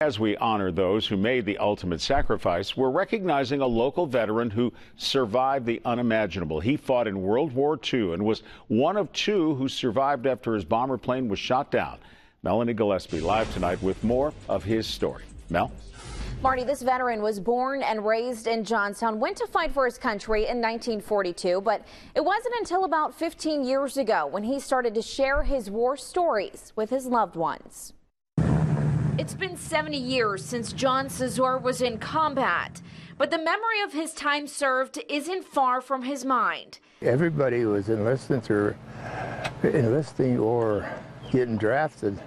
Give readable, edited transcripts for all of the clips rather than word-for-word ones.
As we honor those who made the ultimate sacrifice, we're recognizing a local veteran who survived the unimaginable. He fought in World War II and was one of two who survived after his bomber plane was shot down. Melanie Gillespie live tonight with more of his story. Mel? Marty, this veteran was born and raised in Johnstown, went to fight for his country in 1942, but it wasn't until about 15 years ago when he started to share his war stories with his loved ones. It's been 70 years since John Szczur was in combat, but the memory of his time served isn't far from his mind. Everybody was enlisting or getting drafted.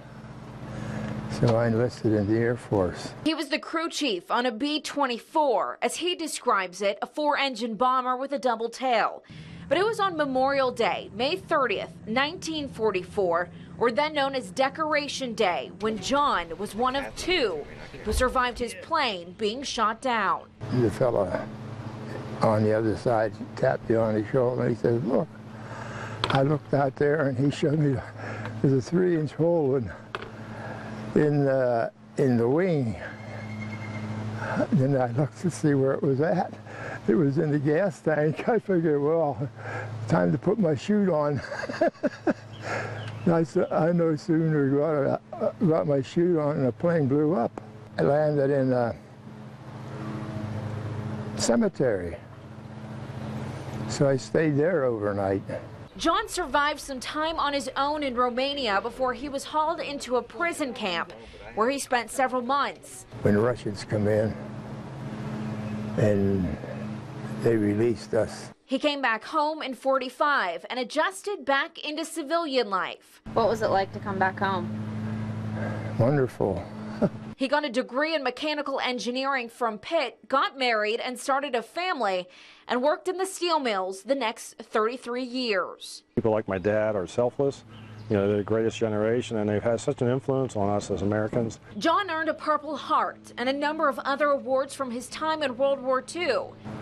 So I enlisted in the Air Force. He was the crew chief on a B-24, as he describes it, a 4-engine bomber with a double tail. But it was on Memorial Day, May 30th, 1944, or then known as Decoration Day, when John was one of two who survived his plane being shot down. The fellow on the other side tapped me on the shoulder and he said, "Look." I looked out there and he showed me there's a 3-inch hole in the wing. Then I looked to see where it was at. It was in the gas tank. I figured, well, time to put my chute on. I no sooner got my chute on and the plane blew up. I landed in a cemetery. So I stayed there overnight. John survived some time on his own in Romania before he was hauled into a prison camp where he spent several months. When the Russians come in and they released us. He came back home in 45 and adjusted back into civilian life. What was it like to come back home? Wonderful. He got a degree in mechanical engineering from Pitt, got married and started a family, and worked in the steel mills the next 33 years. People like my dad are selfless. You know, they're the greatest generation, and they've had such an influence on us as Americans. John earned a Purple Heart and a number of other awards from his time in World War II.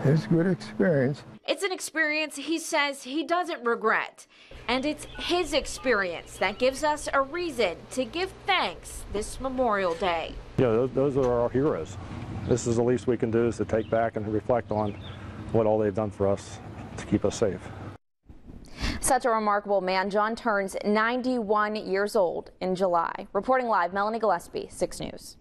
It was a good experience. It's an experience he says he doesn't regret. And it's his experience that gives us a reason to give thanks this Memorial Day. Yeah, those are our heroes. This is the least we can do, is to take back and reflect on what all they've done for us to keep us safe. Such a remarkable man. John turns 91 years old in July. Reporting live, Melanie Gillespie, 6 News.